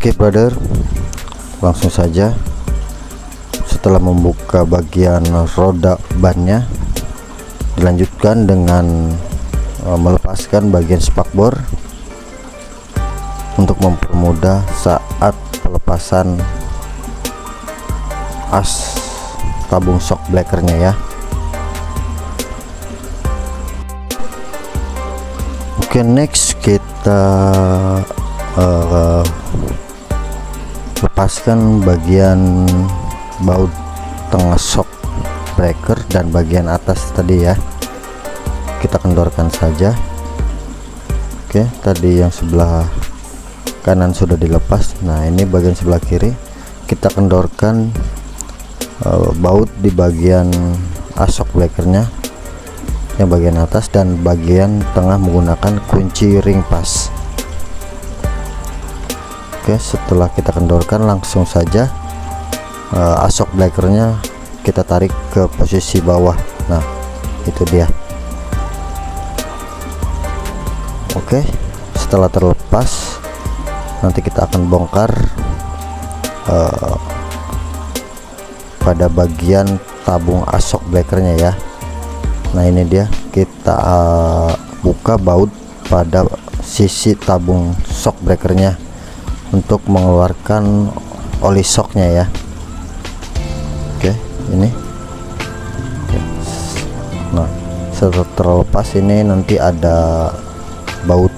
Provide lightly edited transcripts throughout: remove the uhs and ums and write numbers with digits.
Oke brother, langsung saja. Setelah membuka bagian roda bannya, dilanjutkan dengan melepaskan bagian spakbor untuk mempermudah saat pelepasan as tabung shock breakernya ya. Oke, next kita lepaskan bagian baut tengah shock breaker dan bagian atas tadi ya, kita kendorkan saja. Oke, tadi yang sebelah kanan sudah dilepas. Nah, ini bagian sebelah kiri kita kendorkan baut di bagian as shock breakernya yang bagian atas, dan bagian tengah menggunakan kunci ring pas. Oke, setelah kita kendorkan, langsung saja as shock breakernya kita tarik ke posisi bawah. Nah, itu dia. Oke, setelah terlepas, nanti kita akan bongkar pada bagian tabung as shock breakernya ya. Nah, ini dia, kita buka baut pada sisi tabung shock breakernya untuk mengeluarkan oli shocknya ya. Oke, ini. Nah, setelah terlepas ini nanti ada baut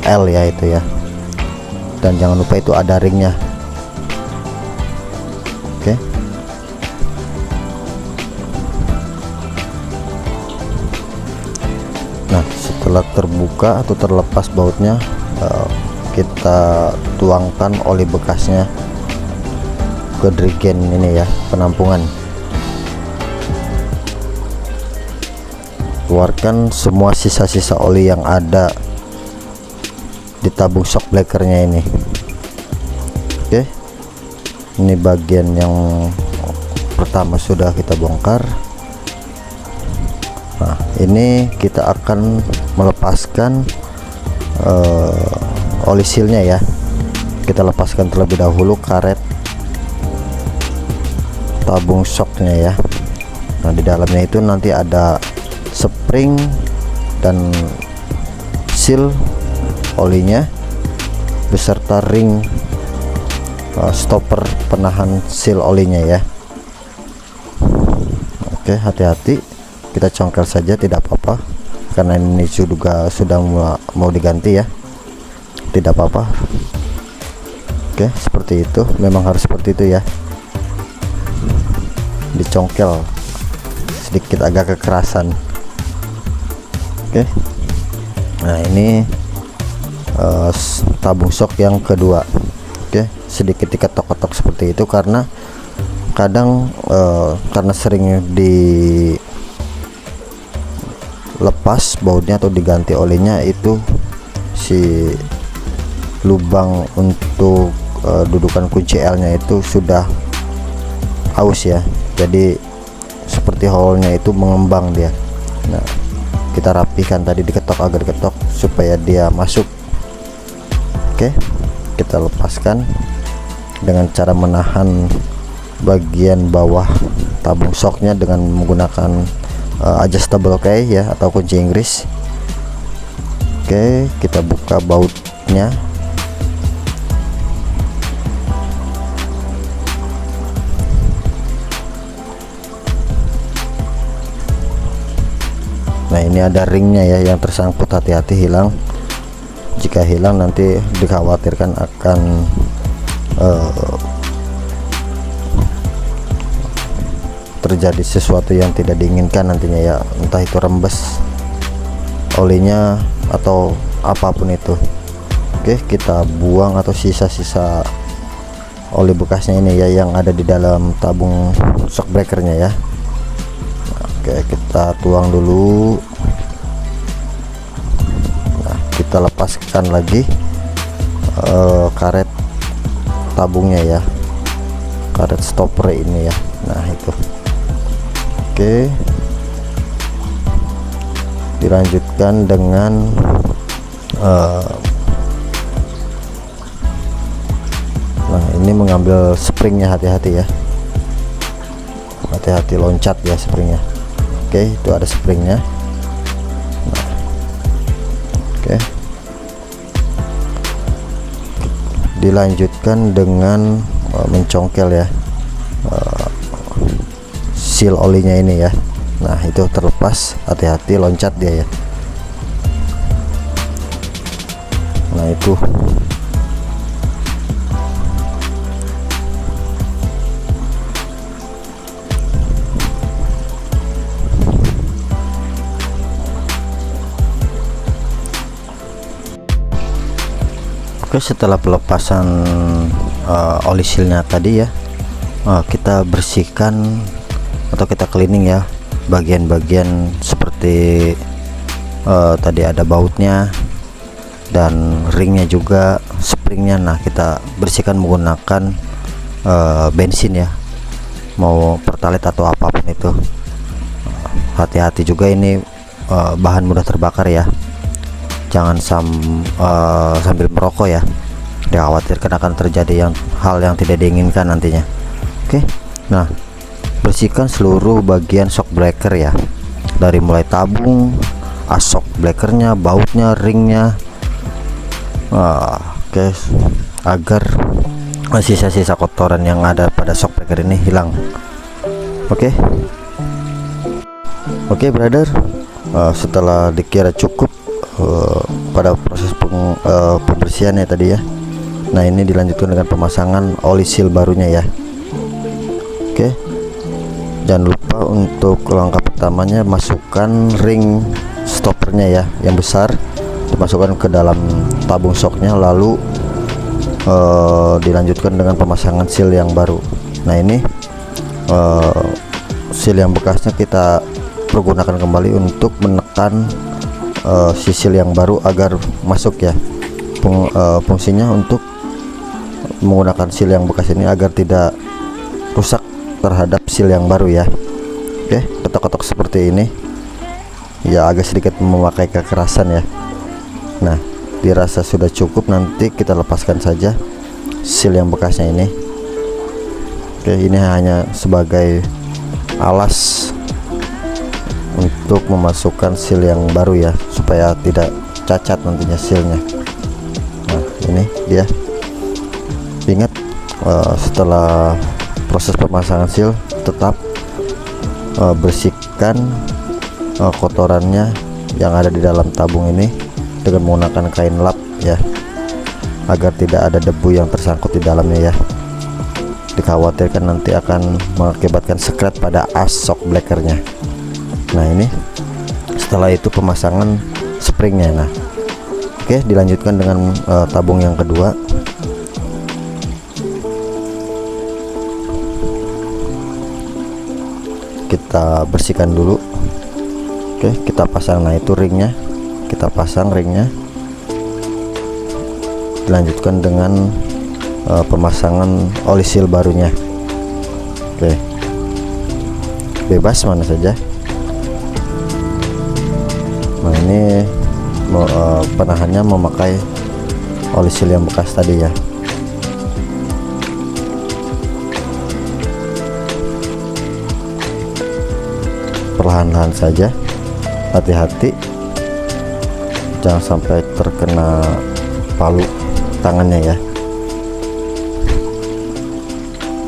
L ya, itu ya, dan jangan lupa itu ada ringnya. Oke, nah setelah terbuka atau terlepas bautnya, kita tuangkan oli bekasnya ke drigen ini ya, penampungan. Keluarkan semua sisa-sisa oli yang ada di tabung shock breakernya ini. Oke, ini bagian yang pertama sudah kita bongkar. Nah, ini kita akan melepaskan oli sealnya ya. Kita lepaskan terlebih dahulu karet tabung shocknya ya. Nah, di dalamnya itu nanti ada spring dan seal olinya beserta ring stopper penahan seal olinya ya. Oke, hati-hati, kita congkel saja, tidak apa-apa, karena ini juga sudah mau diganti ya, tidak apa-apa. Oke, seperti itu, memang harus seperti itu ya, dicongkel sedikit, agak kekerasan. Oke, nah ini tabung shock yang kedua. Oke, sedikit diketok-ketok seperti itu karena kadang karena sering dilepas bautnya atau diganti olinya, itu si lubang untuk dudukan kunci L nya itu sudah aus ya, jadi seperti hole-nya itu mengembang dia. Nah, kita rapikan tadi, diketok, agar diketok supaya dia masuk. Oke, kita lepaskan dengan cara menahan bagian bawah tabung shocknya dengan menggunakan adjustable key ya, atau kunci Inggris. Oke, kita buka bautnya. Nah, ini ada ringnya ya yang tersangkut, hati-hati hilang. Jika hilang nanti dikhawatirkan akan terjadi sesuatu yang tidak diinginkan nantinya ya, entah itu rembes olinya atau apapun itu. Oke, kita buang atau sisa-sisa oli bekasnya ini ya, yang ada di dalam tabung shock breakernya ya. Oke, kita tuang dulu. Nah, kita lepaskan lagi karet tabungnya ya, karet stopper ini ya. Nah, itu. Oke, dilanjutkan dengan Nah ini mengambil springnya, hati-hati ya, hati-hati loncat ya springnya. Oke, itu ada springnya. Nah, oke, dilanjutkan dengan mencongkel ya seal olinya ini ya. Nah itu terlepas, hati-hati loncat dia ya. Nah itu oke, setelah pelepasan oli sealnya tadi ya, kita bersihkan atau kita cleaning ya bagian-bagian seperti tadi ada bautnya dan ringnya juga, springnya. Nah kita bersihkan menggunakan bensin ya, mau pertalite atau apapun itu. Hati-hati juga ini bahan mudah terbakar ya, jangan sambil merokok ya, dikhawatirkan akan terjadi hal yang tidak diinginkan nantinya. Oke, nah bersihkan seluruh bagian shock breaker ya, dari mulai tabung, as shock breakernya, bautnya, ringnya. Oke, agar sisa-sisa kotoran yang ada pada shock breaker ini hilang. Oke, brother, setelah dikira cukup pada proses pembersihannya tadi ya, nah ini dilanjutkan dengan pemasangan oli seal barunya ya. Oke, jangan lupa untuk langkah pertamanya masukkan ring stoppernya ya yang besar, dimasukkan ke dalam tabung shocknya, lalu dilanjutkan dengan pemasangan seal yang baru. Nah ini seal yang bekasnya kita pergunakan kembali untuk menekan sisil yang baru agar masuk ya. Fungsinya untuk menggunakan seal yang bekas ini agar tidak rusak terhadap seal yang baru ya. Oke, ketok-ketok seperti ini ya, agak sedikit memakai kekerasan ya. Nah dirasa sudah cukup, nanti kita lepaskan saja seal yang bekasnya ini. Oke, ini hanya sebagai alas untuk memasukkan seal yang baru ya, supaya tidak cacat nantinya sealnya. Nah ini dia. Ingat, setelah proses pemasangan seal tetap bersihkan kotorannya yang ada di dalam tabung ini dengan menggunakan kain lap ya, agar tidak ada debu yang tersangkut di dalamnya ya. Dikhawatirkan nanti akan mengakibatkan skret pada as shock breakernya. Nah ini setelah itu pemasangan springnya. Nah oke, dilanjutkan dengan tabung yang kedua. Kita bersihkan dulu. Oke, kita pasang. Nah itu ringnya, kita pasang ringnya. Dilanjutkan dengan pemasangan oli seal barunya. Oke, bebas mana saja. Nah ini penahannya memakai oli seal yang bekas tadi ya. Perlahan-lahan saja, hati-hati jangan sampai terkena palu tangannya ya.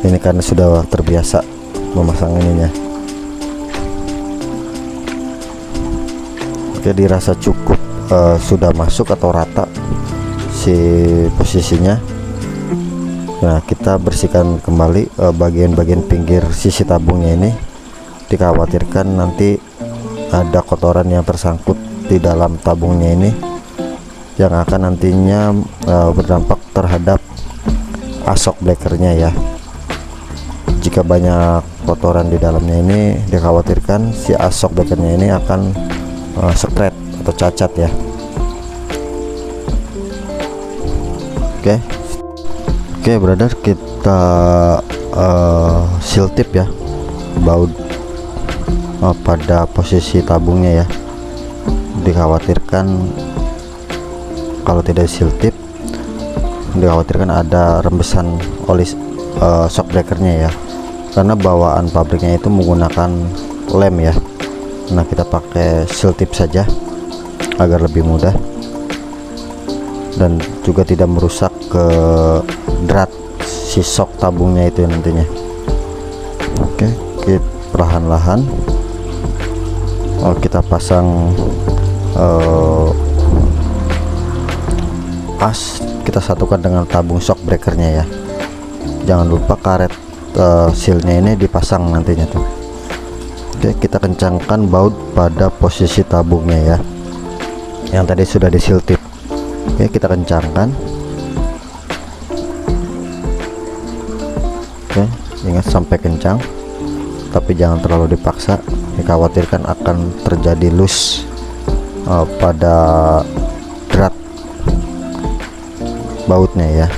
Ini karena sudah terbiasa memasang ininya. Oke, dirasa cukup, sudah masuk atau rata si posisinya. Nah kita bersihkan kembali bagian-bagian pinggir sisi tabungnya ini. Dikhawatirkan nanti ada kotoran yang tersangkut di dalam tabungnya ini yang akan nantinya berdampak terhadap as shock breakernya ya. Jika banyak kotoran di dalamnya ini, dikhawatirkan si as shock breakernya ini akan skret atau cacat ya. Oke, brother, kita seal tip ya baut pada posisi tabungnya ya. Dikhawatirkan kalau tidak seal tip, dikhawatirkan ada rembesan oli shock breakernya ya, karena bawaan pabriknya itu menggunakan lem ya. Nah, kita pakai seal tip saja agar lebih mudah dan juga tidak merusak ke drat si shock tabungnya itu nantinya. Oke, kita perlahan-lahan kita pasang as, kita satukan dengan tabung shock breakernya ya. Jangan lupa karet sealnya ini dipasang nantinya tuh. Oke, kita kencangkan baut pada posisi tabungnya ya, yang tadi sudah di seal tip. Oke, kita kencangkan. Oke, ingat sampai kencang, tapi jangan terlalu dipaksa, dikhawatirkan akan terjadi loose pada drat bautnya ya.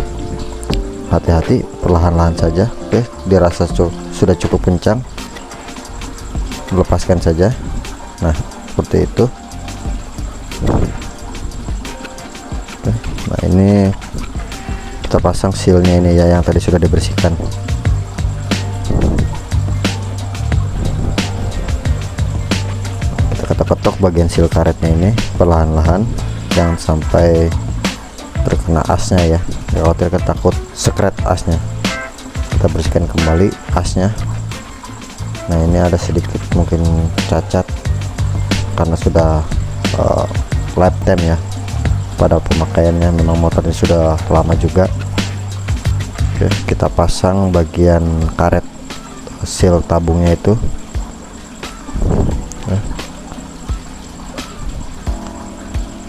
Hati-hati, perlahan-lahan saja. Oke, dirasa sudah cukup kencang, lepaskan saja. Nah, seperti itu. Oke, nah ini kita pasang sealnya ini ya, yang tadi sudah dibersihkan. Kita ketok-ketok bagian seal karetnya ini perlahan-lahan, jangan sampai terkena asnya ya, dikhawatirkan takut sekret asnya. Kita bersihkan kembali asnya. Nah, ini ada sedikit mungkin cacat karena sudah lifetime ya, pada pemakaiannya memang motornya sudah lama juga. Oke, kita pasang bagian karet seal tabungnya itu.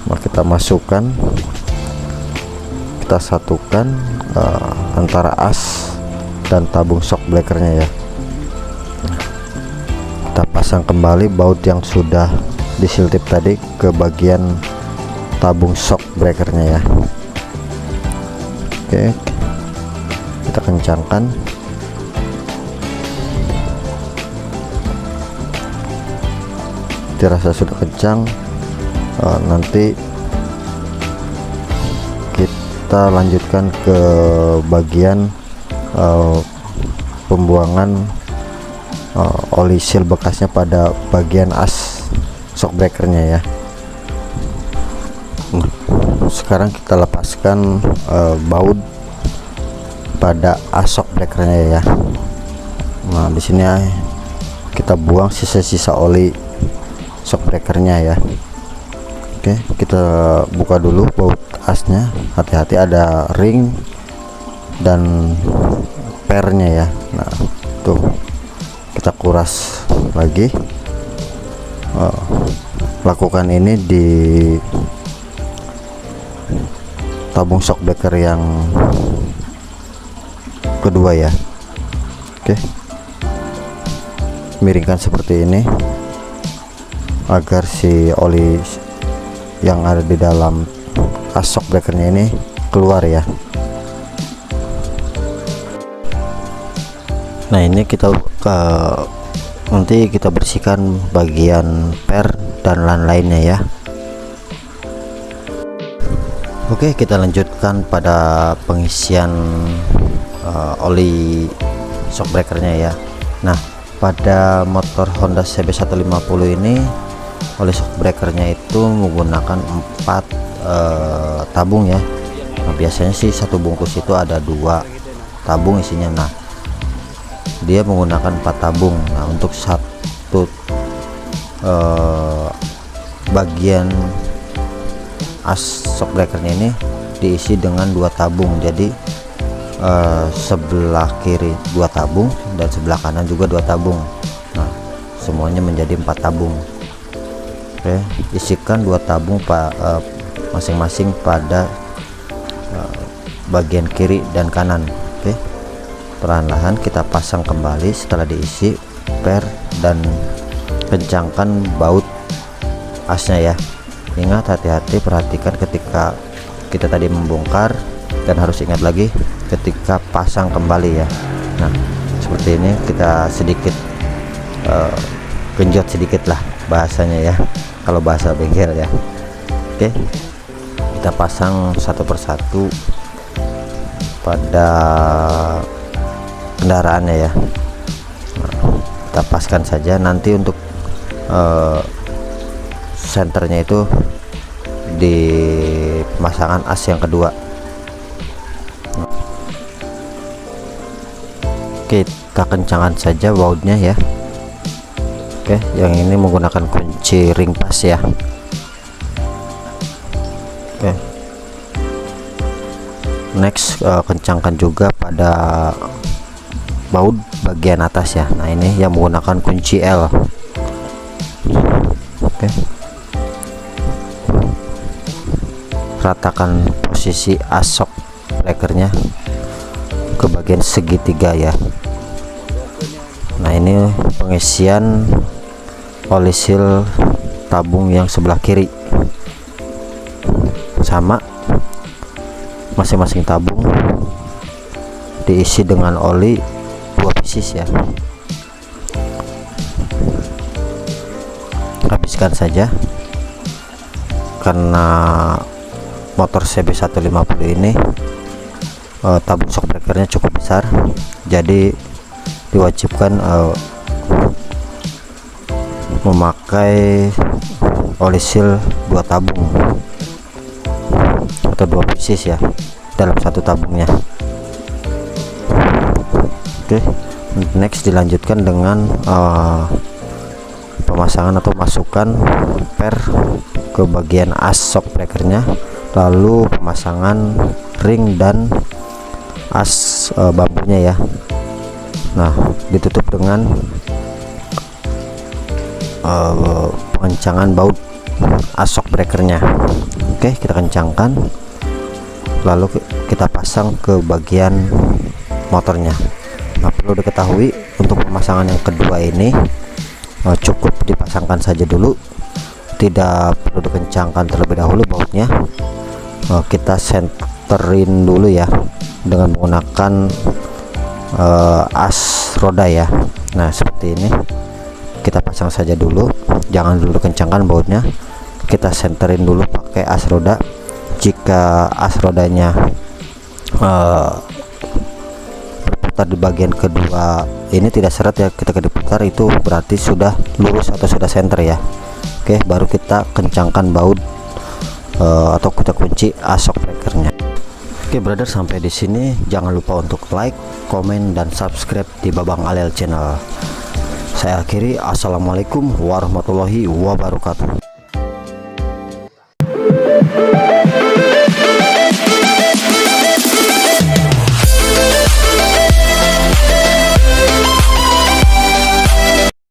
Nah, kita masukkan, kita satukan antara as dan tabung shock breakernya ya. Kita pasang kembali baut yang sudah di seal tip tadi ke bagian tabung shock breakernya ya. Oke, kita kencangkan. Dirasa sudah kencang, nanti kita lanjutkan ke bagian pembuangan oli seal bekasnya pada bagian as shock breakernya ya. Sekarang kita lepaskan baut pada as shock breakernya ya. Nah, di sini kita buang sisa-sisa oli shock breakernya ya. Oke, kita buka dulu baut asnya. Hati-hati, ada ring dan pernya ya. Nah, tuh kita kuras lagi. Lakukan ini di tabung shock breaker yang kedua ya. Oke, miringkan seperti ini agar si oli yang ada di dalam as shock breakernya ini keluar ya. Nah, ini kita nanti kita bersihkan bagian per dan lain-lainnya ya. Oke, kita lanjutkan pada pengisian oli shock breakernya ya. Nah, pada motor Honda CB150 ini oli shock breakernya itu menggunakan 4 tabung ya. Nah, biasanya sih satu bungkus itu ada 2 tabung isinya. Nah, dia menggunakan 4 tabung. Nah, untuk satu bagian as shock breakernya ini diisi dengan 2 tabung. Jadi sebelah kiri 2 tabung dan sebelah kanan juga 2 tabung. Nah, semuanya menjadi 4 tabung. Oke, isikan 2 tabung masing-masing pada bagian kiri dan kanan. Oke, perlahan-lahan kita pasang kembali setelah diisi per dan kencangkan baut asnya ya. Ingat, hati-hati, perhatikan ketika kita tadi membongkar, dan harus ingat lagi ketika pasang kembali ya. Nah, seperti ini kita sedikit genjot sedikit lah bahasanya ya, kalau bahasa bengkel ya. Oke, kita pasang satu persatu pada kendaraannya ya. Nah, kita paskan saja. Nanti untuk senternya itu di pemasangan as yang kedua. Kita kencangkan saja bautnya ya. Oke, yang ini menggunakan kunci ring pas ya. Oke, next kencangkan juga pada baut bagian atas ya. Nah, ini yang menggunakan kunci L. Oke, ratakan posisi as shock breakernya ke bagian segitiga ya. Nah, ini pengisian oli seal tabung yang sebelah kiri, sama masing-masing tabung diisi dengan oli 2 pieces ya. Habiskan saja, karena motor CB150 ini tabung shock breakernya cukup besar, jadi diwajibkan memakai oli seal 2 tabung atau 2 pieces ya dalam satu tabungnya. Oke, next dilanjutkan dengan pemasangan atau masukkan per ke bagian as shock breakernya, lalu pemasangan ring dan as bambunya ya. Nah, ditutup dengan pengencangan baut as shock breakernya. Oke, kita kencangkan, lalu kita pasang ke bagian motornya. Nah, perlu diketahui untuk pemasangan yang kedua ini cukup dipasangkan saja dulu, tidak perlu dikencangkan terlebih dahulu bautnya. Kita senterin dulu ya dengan menggunakan as roda ya. Nah, seperti ini kita pasang saja dulu, jangan dulu kencangkan bautnya. Kita senterin dulu pakai as roda. Jika as rodanya berputar di bagian kedua ini tidak seret ya, ketika diputar itu berarti sudah lurus atau sudah center ya. Oke, baru kita kencangkan baut atau kita kunci as shock breakernya. Oke brother, sampai di sini jangan lupa untuk like, komen, dan subscribe di Babang Alel channel. Saya akhiri, assalamualaikum warahmatullahi wabarakatuh.